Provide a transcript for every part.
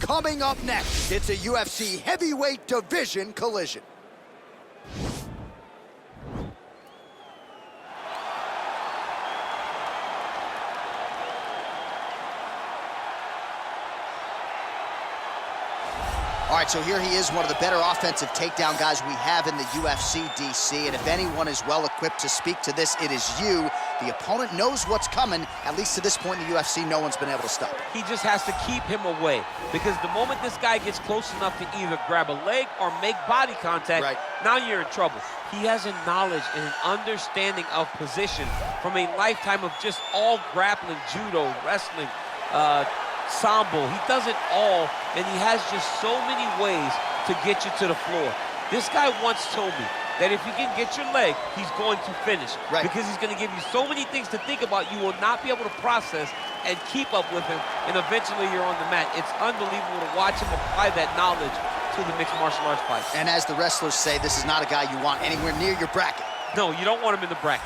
Coming up next, it's a UFC heavyweight division collision. All right, so here he is, one of the better offensive takedown guys we have in the UFC, DC. And if anyone is well-equipped to speak to this, it is you. The opponent knows what's coming. At least to this point in the UFC, no one's been able to stop it. He just has to keep him away, because the moment this guy gets close enough to either grab a leg or make body contact, now you're in trouble. He has a knowledge and an understanding of position from a lifetime of just all grappling, judo, wrestling, sambo. He does it all, and he has just so many ways to get you to the floor. This guy once told me that if you can get your leg, he's going to finish. Because he's going to give you so many things to think about, you will not be able to process and keep up with him, and eventually you're on the mat. It's unbelievable to watch him apply that knowledge to the mixed martial arts fight. And as the wrestlers say, this is not a guy you want anywhere near your bracket. No, you don't want him in the bracket.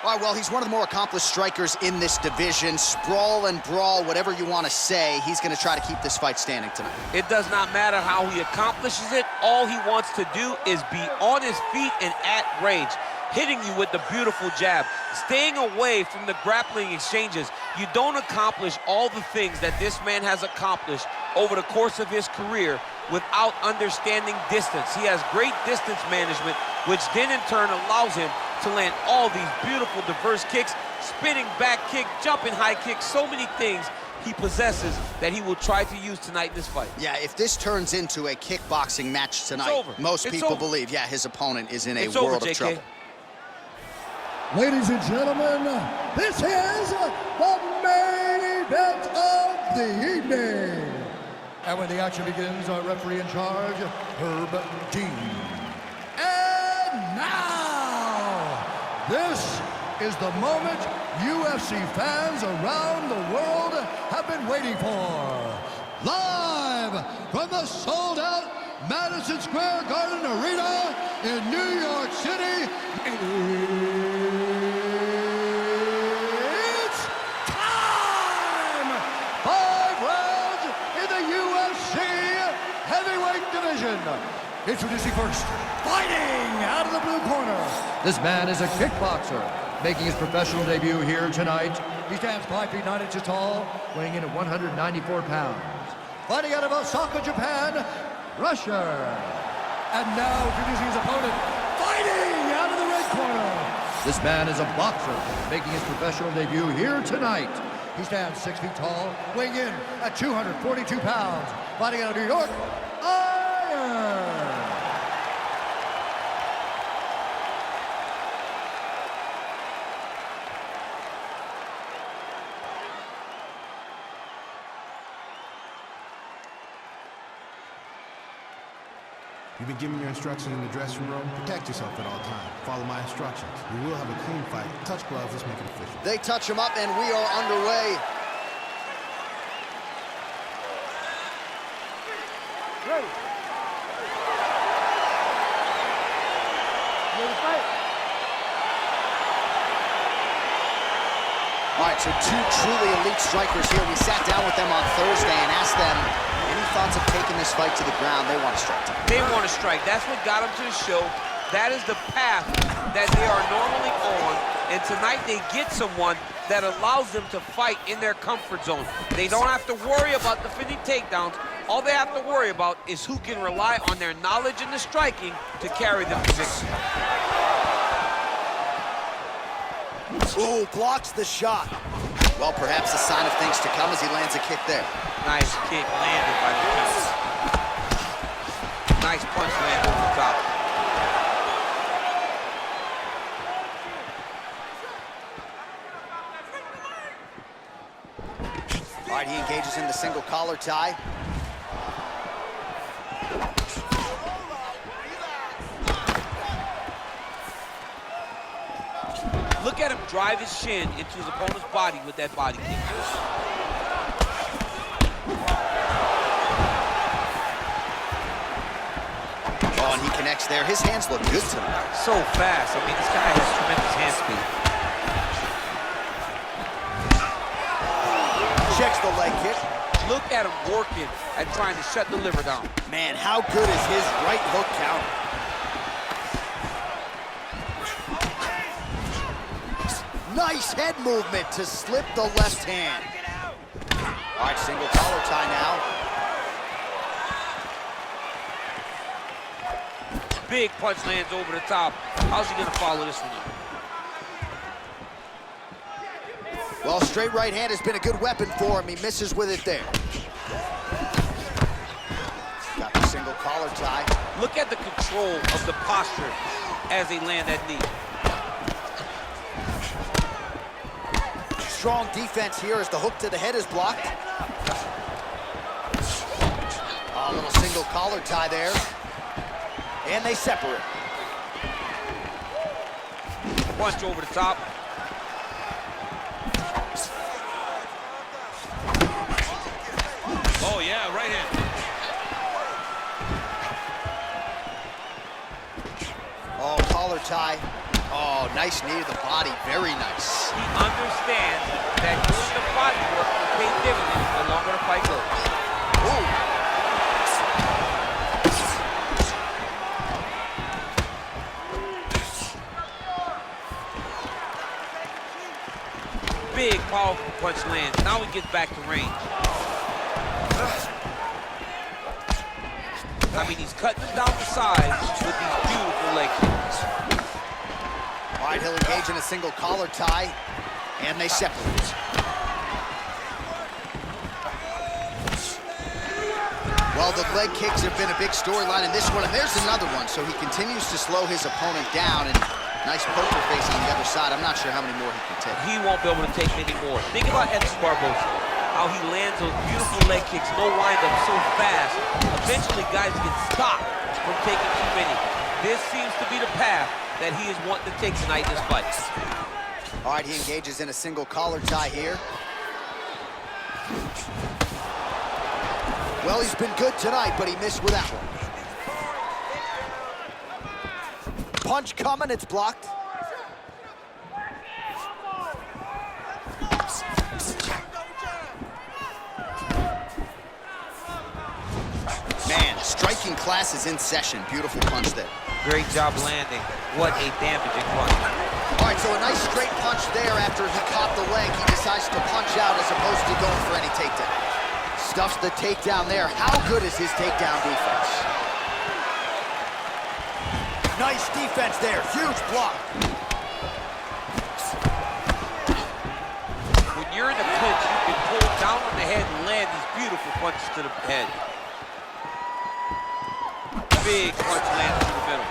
All right, well, he's one of the more accomplished strikers in this division. Sprawl and brawl, whatever you want to say, he's going to try to keep this fight standing tonight. It does not matter how he accomplishes it. All he wants to do is be on his feet and at range, hitting you with the beautiful jab, staying away from the grappling exchanges. You don't accomplish all the things that this man has accomplished over the course of his career without understanding distance. He has great distance management, which then in turn allows him to land all these beautiful, diverse kicks, spinning back kick, jumping high kick, so many things he possesses that he will try to use tonight in this fight. Yeah, if this turns into a kickboxing match tonight, most people believe, his opponent is in a world of trouble. Ladies and gentlemen, this is the main event of the evening. And when the action begins, our referee in charge, Herb Dean. And now, this is the moment UFC fans around the world have been waiting for. Live from the sold-out Madison Square Garden Arena in New York City, it's time! 5 rounds in the UFC heavyweight division. Introducing first, fighting out of the blue corner. This man is a kickboxer, making his professional debut here tonight. He stands 5 feet 9 inches tall, weighing in at 194 pounds. Fighting out of Osaka, Japan, Russia. And now introducing his opponent, fighting out of the red corner. This man is a boxer, making his professional debut here tonight. He stands 6 feet tall, weighing in at 242 pounds. Fighting out of New York, Iron. You've been given your instructions in the dressing room. Protect yourself at all times. Follow my instructions. We will have a clean fight. Touch gloves, let's make it official. They touch him up, and we are underway. Ready. Ready to fight. All right, so 2 truly elite strikers here. We sat down with them on Thursday and asked them any thoughts of taking this fight to the ground. They want to strike tonight. They want to strike. That's what got them to the show. That is the path that they are normally on. And tonight they get someone that allows them to fight in their comfort zone. They don't have to worry about defending takedowns. All they have to worry about is who can rely on their knowledge in the striking to carry them to victory. Ooh, blocks the shot. Well, perhaps a sign of things to come as he lands a kick there. Nice kick landed by the counter. Nice punch landed over the top. All right, he engages in the single collar tie. Look at him drive his shin into his opponent's body with that body kick. Oh, and he connects there. His hands look good tonight. So fast. I mean, this guy has tremendous hand speed. Checks the leg kick. Look at him working and trying to shut the liver down. Man, how good is his right hook counter? Nice head movement to slip the left hand. All right, single collar tie now. Big punch lands over the top. How's he gonna follow this one up? Well, straight right hand has been a good weapon for him. He misses with it there. Got the single collar tie. Look at the control of the posture as they land that knee. Strong defense here as the hook to the head is blocked. A little single collar tie there. And they separate. Punch over the top. Oh, yeah, right hand. Oh, collar tie. Oh, nice knee to the body. Very nice. He understands that doing the body work will pay dividends the longer the fight goes. Ooh. Big, powerful punch lands. Now he gets back to range. I mean, he's cutting them down the sides with these beautiful leg kicks. All right, he'll engage in a single collar tie, and they separate. Well, the leg kicks have been a big storyline in this one, and there's another one. So he continues to slow his opponent down, and nice poker face on the other side. I'm not sure how many more he can take. He won't be able to take many more. Think about Edson Barboza, how he lands those beautiful leg kicks, no windup, so fast. Eventually, guys get stopped from taking too many. This seems to be the path that he is wanting to take tonight in this fight. All right, he engages in a single collar tie here. Well, he's been good tonight, but he missed with that one. Punch coming, it's blocked. Man, striking class is in session. Beautiful punch there. Great job landing. What a damaging punch. All right, so a nice straight punch there after he caught the leg. He decides to punch out as opposed to going for any takedown. Stuffs the takedown there. How good is his takedown defense? Nice defense there. Huge block. When you're in a clinch, you can pull down on the head and land these beautiful punches to the head. Big punch lands to the middle.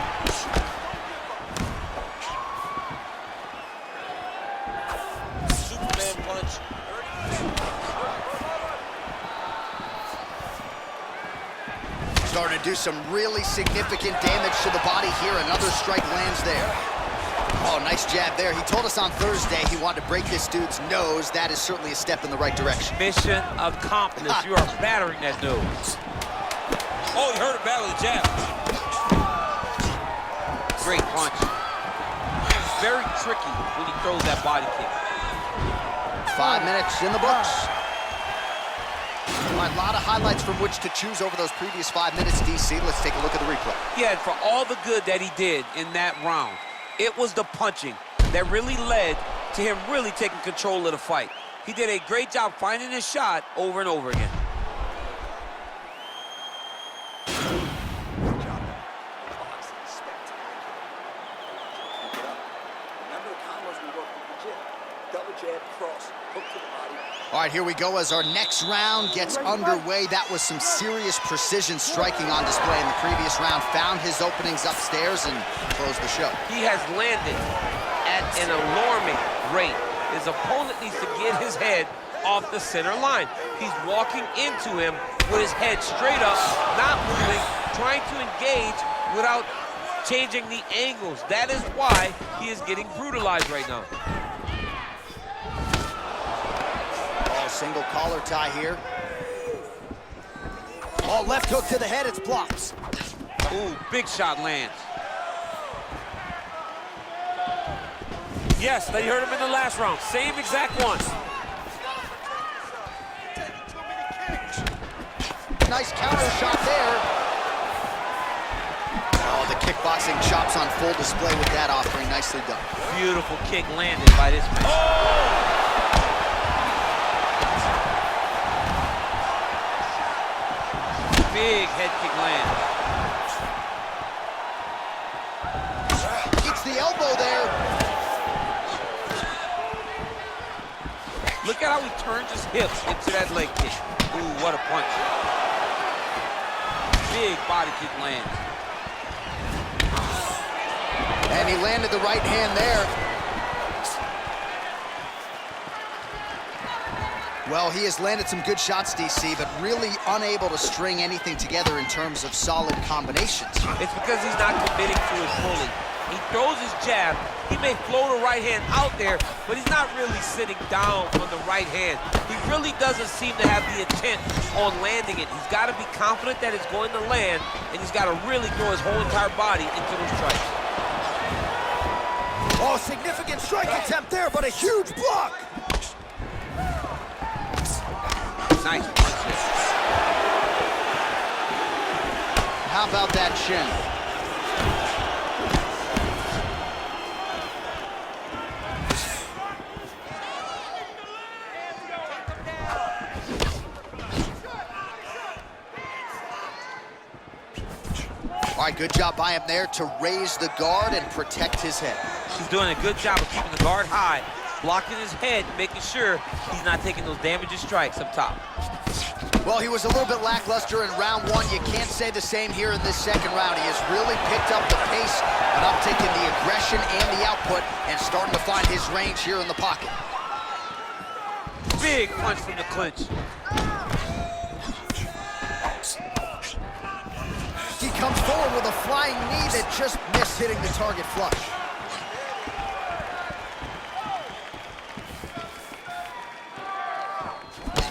Superman punch. Starting to do some really significant damage to the body here. Another strike lands there. Oh, nice jab there. He told us on Thursday he wanted to break this dude's nose. That is certainly a step in the right direction. Mission accomplished. You are battering that nose. Oh, he heard it battle the jab. Great punch. Very tricky when he throws that body kick. 5 minutes in the books. All right, a lot of highlights from which to choose over those previous 5 minutes, DC. Let's take a look at the replay. Yeah, and for all the good that he did in that round, it was the punching that really led to him really taking control of the fight. He did a great job finding his shot over and over again. All right, here we go as our next round gets underway. That was some serious precision striking on display in the previous round. Found his openings upstairs and closed the show. He has landed at an alarming rate. His opponent needs to get his head off the center line. He's walking into him with his head straight up, not moving, trying to engage without changing the angles. That is why he is getting brutalized right now. Single collar tie here. Oh, left hook to the head, it's blocked. Ooh, big shot lands. Yes, they heard him in the last round. Same exact one. nice counter shot there. Oh, the kickboxing chops on full display with that offering. Nicely done. Beautiful kick landed by this man. Oh! Big head kick lands. Gets the elbow there. Look at how he turns his hips into that leg kick. Ooh, what a punch. Big body kick lands. And he landed the right hand there. Well, he has landed some good shots, DC, but really unable to string anything together in terms of solid combinations. It's because he's not committing to it fully. He throws his jab. He may float a right hand out there, but he's not really sitting down on the right hand. He really doesn't seem to have the intent on landing it. He's got to be confident that it's going to land, and he's got to really throw his whole entire body into those strikes. Oh, significant strike attempt there, but a huge block. Nice punch. How about that shin? All right, good job by him there to raise the guard and protect his head. He's doing a good job of keeping the guard high, blocking his head, making sure he's not taking those damaging strikes up top. Well, he was a little bit lackluster in round one. You can't say the same here in this second round. He has really picked up the pace, an uptick in the aggression and the output, and starting to find his range here in the pocket. Big punch from the clinch. He comes forward with a flying knee that just missed hitting the target flush.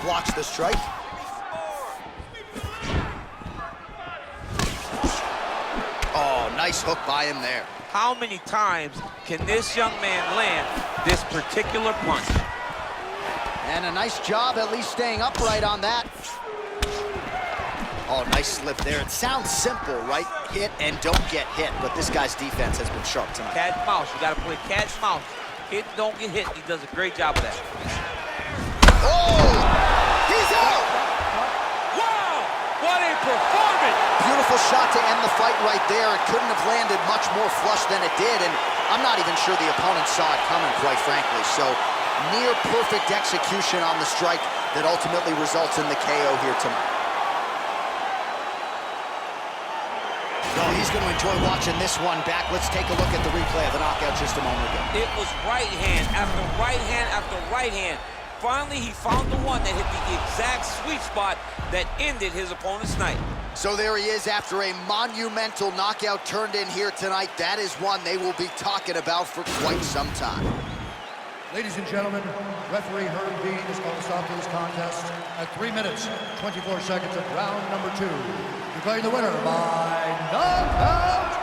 Blocks the strike. Oh, nice hook by him there. How many times can this young man land this particular punch? And a nice job at least staying upright on that. Oh, nice slip there. It sounds simple, right? Hit and don't get hit, but this guy's defense has been sharp tonight. Cat and mouse. You got to play cat and mouse. Hit, don't get hit. He does a great job of that. Oh! He's out! Wow! What a performance! Beautiful shot to end the fight right there. It couldn't have landed much more flush than it did, and I'm not even sure the opponent saw it coming, quite frankly. So, near perfect execution on the strike that ultimately results in the KO here tonight. Well, he's going to enjoy watching this one back. Let's take a look at the replay of the knockout just a moment ago. It was right hand after right hand after right hand. Finally, he found the one that hit the exact sweet spot that ended his opponent's night. So there he is after a monumental knockout turned in here tonight. That is one they will be talking about for quite some time. Ladies and gentlemen, referee Herb Dean is going to stop this contest at 3 minutes, 24 seconds of round number 2. Declaring the winner by knockout.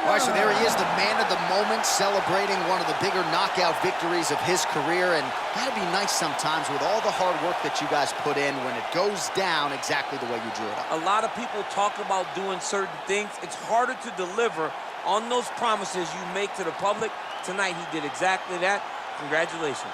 All right, so there he is, the man of the moment, celebrating one of the bigger knockout victories of his career. And gotta be nice sometimes with all the hard work that you guys put in when it goes down exactly the way you drew it up. A lot of people talk about doing certain things. It's harder to deliver on those promises you make to the public. Tonight, he did exactly that. Congratulations.